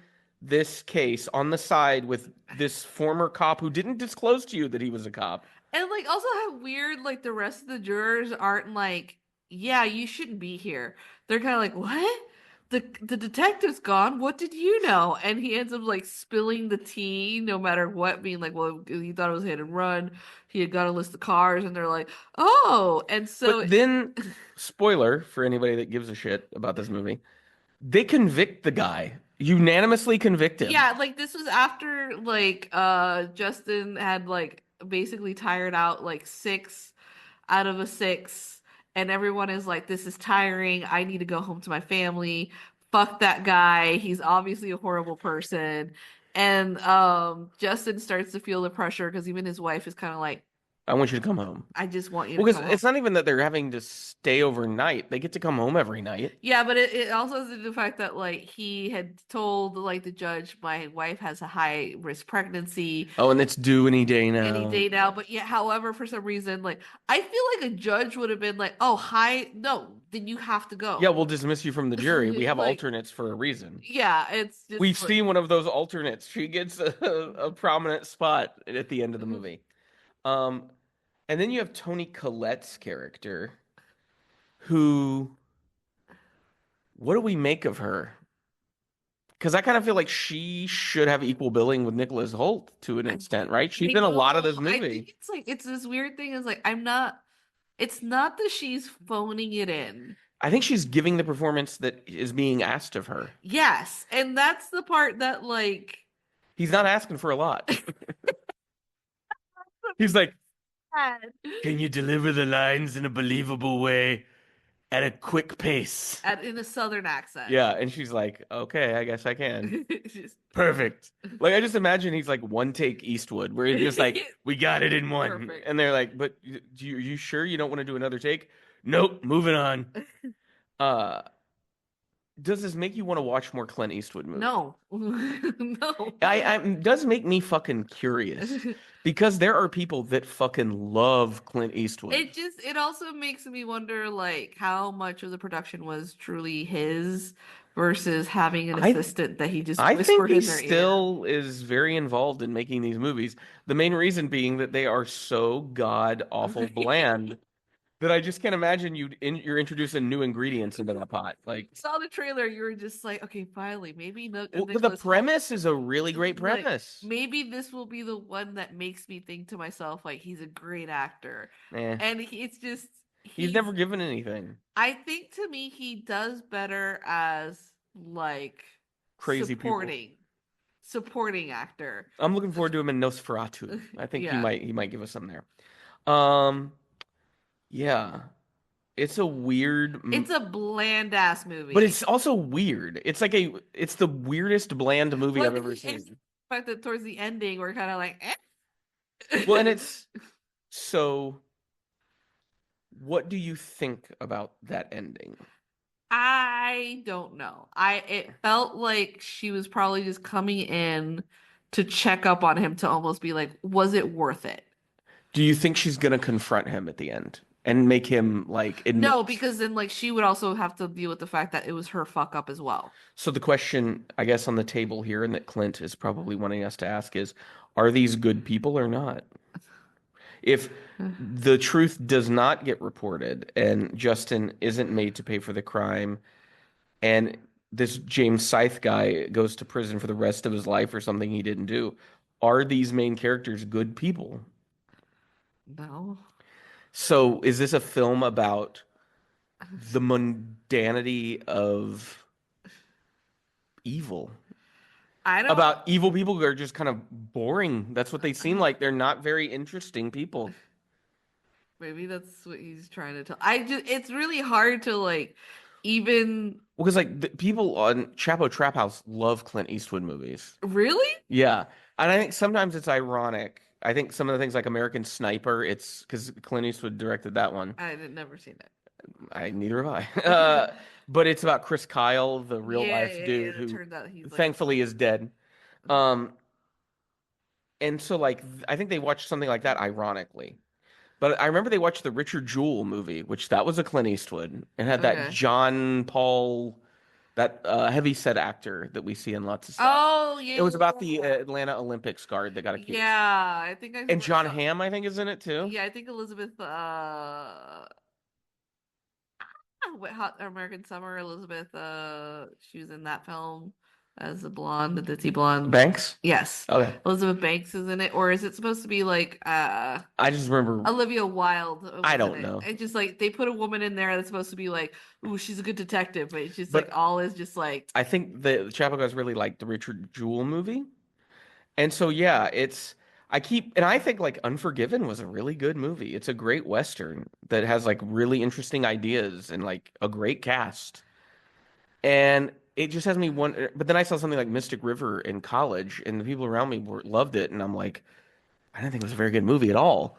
this case on the side with this former cop who didn't disclose to you that he was a cop. And like also how weird like the rest of the jurors aren't like, yeah, you shouldn't be here. They're kind of like, what? The detective's gone. What did you know? And he ends up like spilling the tea, no matter what, being like, well, he thought it was hit and run. He had got a list of cars, and they're like, oh, and so But then, spoiler for anybody that gives a shit about this movie, they convict the guy, unanimously convict him. yeah, like this was after like Justin had like basically tired out like 6 out of a 6, and everyone is like, this is tiring. I need to go home to my family. Fuck that guy. He's obviously a horrible person. And Justin starts to feel the pressure because even his wife is kind of like, I want you to come home. I just want you to Because come home. it's not even that they're having to stay overnight. They get to come home every night. Yeah, but it also is the fact that like he had told like the judge, my wife has a high risk pregnancy. Oh, and it's due any day now. Any day now. But yeah, however, for some reason, like I feel like a judge would have been like, oh, hi, no, then you have to go. Yeah, we'll dismiss you from the jury. We have Like, alternates for a reason. yeah, it's just We've like, seen one of those alternates. She gets a prominent spot at the end of the movie. And then you have Toni Collette's character, who, what do we make of her? Because I kind of feel like she should have equal billing with Nicholas Hoult to an extent, right? She's in a lot of this I movie. think it's like it's this weird thing is like it's not that she's phoning it in. I think she's giving the performance that is being asked of her. Yes, and that's the part that like He's not asking for a lot. He's like, can you deliver the lines in a believable way at a quick pace? in a southern accent. Yeah, and she's like, okay, I guess I can. Just Perfect. Like, I just imagine he's like one take Eastwood, where he's just like, we got it in one. Perfect. And they're like, but are you sure you don't want to do another take? Nope, moving on. Does this make you want to watch more Clint Eastwood movies? no. No. It does make me fucking curious because there are people that fucking love Clint Eastwood. It also makes me wonder like how much of the production was truly his versus having an assistant that he just I think whispered he in their ear. still is very involved in making these movies. The main reason being that they are so god awful bland that I just can't imagine you're introducing new ingredients into that pot. Like, Saw the trailer, you were just like, okay, finally, maybe well, the Nicholas Hoult- premise is a really great like, premise. maybe this will be the one that makes me think to myself like he's a great actor. Eh, And it's just he's never given anything. I think to me he does better as like Crazy people. supporting. supporting actor. I'm looking forward to him in Nosferatu. I think Yeah. he might give us some there. Um, yeah, it's a weird, It's a bland ass movie. but it's also weird. It's the weirdest bland movie I've ever seen. The fact that towards the ending we're kind of like, Well, and it's so. What do you think about that ending? I don't know. It felt like she was probably just coming in to check up on him to almost be like, was it worth it? Do you think she's gonna confront him at the end and make him like admit? No, because then like she would also have to deal with the fact that it was her fuck up as well. So the question, I guess, on the table here, and that Clint is probably wanting us to ask is, are these good people or not? If the truth does not get reported and Justin isn't made to pay for the crime, and this James Scythe guy goes to prison for the rest of his life for something he didn't do, are these main characters good people? No. So is this a film about the mundanity of evil? I don't About evil people who are just kind of boring. That's what they seem like. They're not very interesting people. Maybe that's what he's trying to tell. It's really hard to like even Well, because like the people on Chapo Trap House love Clint Eastwood movies. really. Yeah. And I think sometimes it's ironic. I think some of the things like American Sniper, it's because Clint Eastwood directed that one. I had never seen it. Neither have I. But it's about Chris Kyle, the real life dude It who turned out he's like, thankfully is dead. Um, and so like I think they watched something like that ironically. But I remember they watched the Richard Jewell movie, which that was a Clint Eastwood, and had that Okay. John Paul, that heavy set actor that we see in lots of stuff. Oh yeah. It was about the Atlanta Olympics guard that got accused. Yeah, I think I And John Hamm, I think, is in it too. Yeah, I think Elizabeth what Hot American Summer, Elizabeth she was in that film as a blonde, the ditzy blonde. Banks? Yes. Okay. Elizabeth Banks is in it, or is it supposed to be like I just remember Olivia Wilde? I don't know. It's just like they put a woman in there that's supposed to be like, ooh, she's a good detective, but it's just But like all is just like I think the Chapo guys really liked the Richard Jewell movie. And so yeah, and I think like Unforgiven was a really good movie. It's a great Western that has like really interesting ideas and like a great cast. And it just has me wonder, but then I saw something like Mystic River in college and the people around me loved it. And I'm like, I didn't think it was a very good movie at all.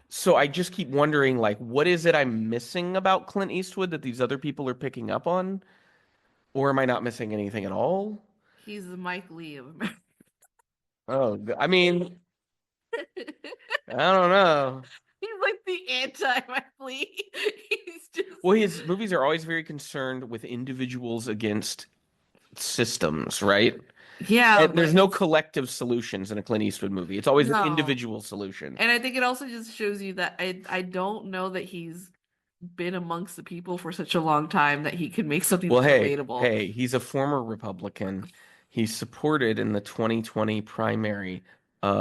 So I just keep wondering, like, what is it I'm missing about Clint Eastwood that these other people are picking up on? Or am I not missing anything at all? he's the Mike Lee of America. Oh, I mean, I don't know. He's like the anti-Mike Lee. He's just Well, his movies are always very concerned with individuals against systems, right? yeah, And there's no collective solutions in a Clint Eastwood movie. It's always an No. individual solution. And I think it also just shows you that I don't know that he's been amongst the people for such a long time that he can make something Well, relatable. hey, he's a former Republican. He's supported in the 2020 primary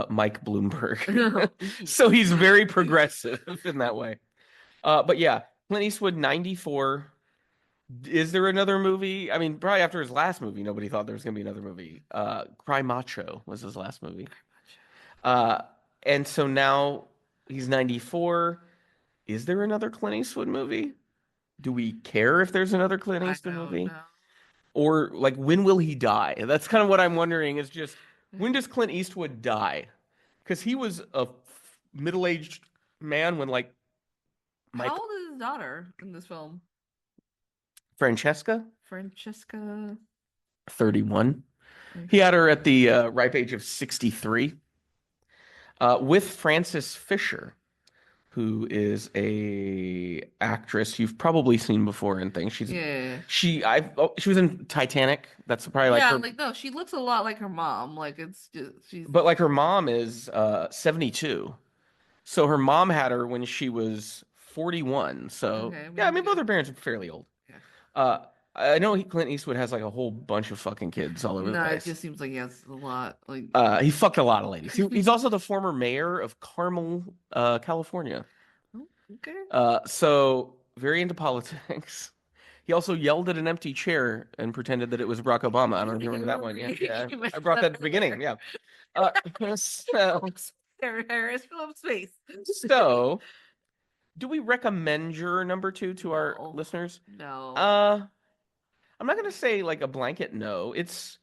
Mike Bloomberg. So he's very progressive in that way. But yeah, Clint Eastwood, 94. Is there another movie? I mean, probably after his last movie, nobody thought there was going to be another movie. Cry Macho was his last movie. And so now he's 94. Is there another Clint Eastwood movie? Do we care if there's another Clint Eastwood movie? know. Or like when will he die? That's kind of what I'm wondering is just when does Clint Eastwood die? Because he was a middle-aged man when like How old is his daughter in this film? Francesca, Francesca. 31. He had her at the ripe age of 63 with Frances Fisher, who is a actress you've probably seen before in things. She was in Titanic. That's probably like her. Like no, she looks a lot like her mom. Like it's just she's. But like her mom is 72, so her mom had her when she was 41. So Okay, yeah, I mean both her parents are fairly old. Yeah. I know Clint Eastwood has like a whole bunch of fucking kids all over the No, it place. just seems like he has a lot. Like He fucked a lot of ladies. He's also the former mayor of Carmel, California. okay. So very into politics. He also yelled at an empty chair and pretended that it was Barack Obama. I don't know if you remember that one. Yeah, yeah. I brought that at the beginning. Yeah. So, Harris Phillips' face. so, do we recommend Juror number 2 to our No. listeners? No. I'm not gonna say like a blanket no. It's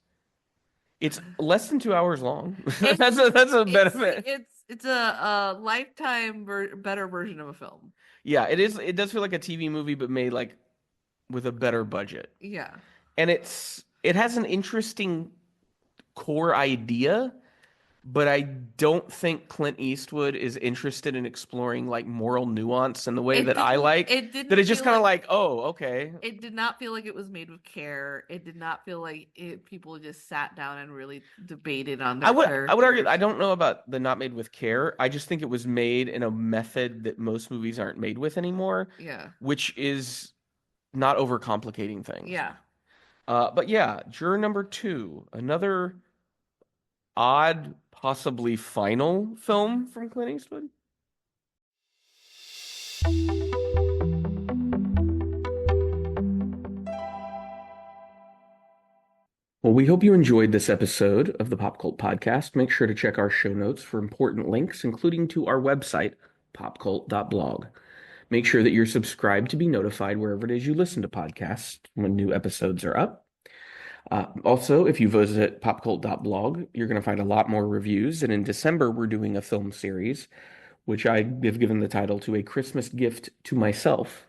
less than 2 hours long. That's a benefit. It's a lifetime better version of a film. Yeah, it is. It does feel like a TV movie, but made like with a better budget. Yeah. And it has an interesting core idea, but I don't think Clint Eastwood is interested in exploring like moral nuance in the way that I like. It didn't That it's just feel kind of like, oh, okay. It did not feel like it was made with care. It did not feel like people just sat down and really debated on their I would characters. argue, I don't know about the not made with care. I just think it was made in a method that most movies aren't made with anymore. Yeah. Which is not overcomplicating things. Yeah. But yeah, Juror number 2, another odd, possibly final film from Clint Eastwood. Well, we hope you enjoyed this episode of the Pop Cult Podcast. Make sure to check our show notes for important links, including to our website, popcult.blog. Make sure that you're subscribed to be notified wherever it is you listen to podcasts when new episodes are up. Also, if you visit popcult.blog, you're going to find a lot more reviews. And in December, we're doing a film series, which I have given the title to A Christmas Gift to Myself.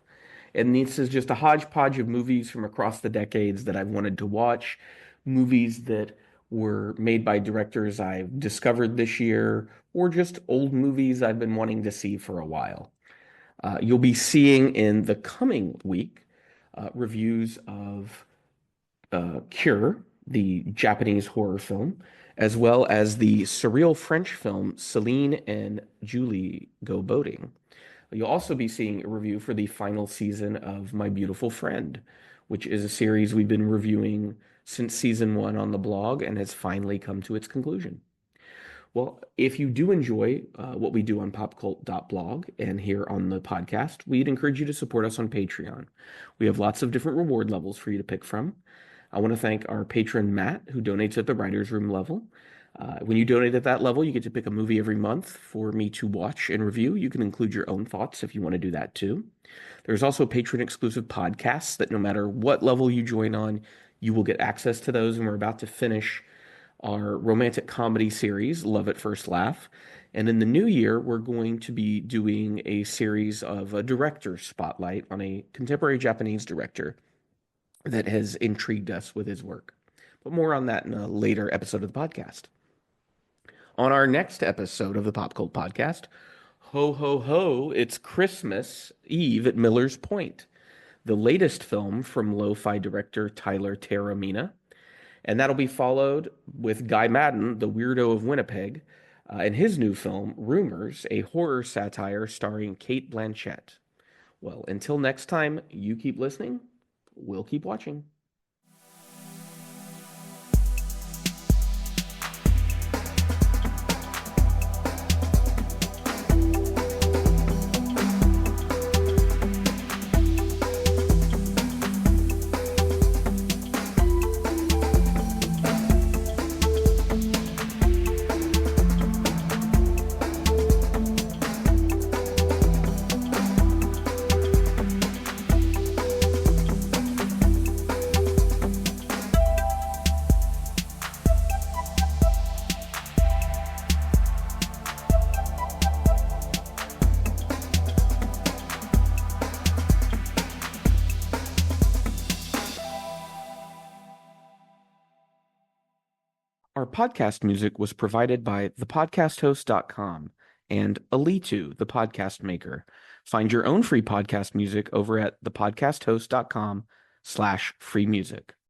And this is just a hodgepodge of movies from across the decades that I've wanted to watch, movies that were made by directors I've discovered this year, or just old movies I've been wanting to see for a while. You'll be seeing in the coming week reviews of Cure, the Japanese horror film, as well as the surreal French film Celine and Julie Go Boating. You'll also be seeing a review for the final season of My Beautiful Friend, which is a series we've been reviewing since season 1 on the blog and has finally come to its conclusion. Well, if you do enjoy what we do on popcult.blog and here on the podcast, we'd encourage you to support us on Patreon. We have lots of different reward levels for you to pick from. I want to thank our patron, Matt, who donates at the writer's room level. When you donate at that level, you get to pick a movie every month for me to watch and review. You can include your own thoughts if you want to do that too. There's also patron-exclusive podcasts that no matter what level you join on, you will get access to those, and we're about to finish our romantic comedy series, Love at First Laugh. And in the new year, we're going to be doing a series of a director spotlight on a contemporary Japanese director that has intrigued us with his work. But more on that in a later episode of the podcast. On our next episode of the Pop Cult Podcast, ho, ho, ho, it's Christmas Eve at Miller's Point, the latest film from lo-fi director Tyler Terramina. And that'll be followed with Guy Madden, the weirdo of Winnipeg, and his new film, Rumors, a horror satire starring Cate Blanchett. Well, until next time, you keep listening, we'll keep watching. Our podcast music was provided by thepodcasthost.com and Alitu, the podcast maker. Find your own free podcast music over at thepodcasthost.com/free music.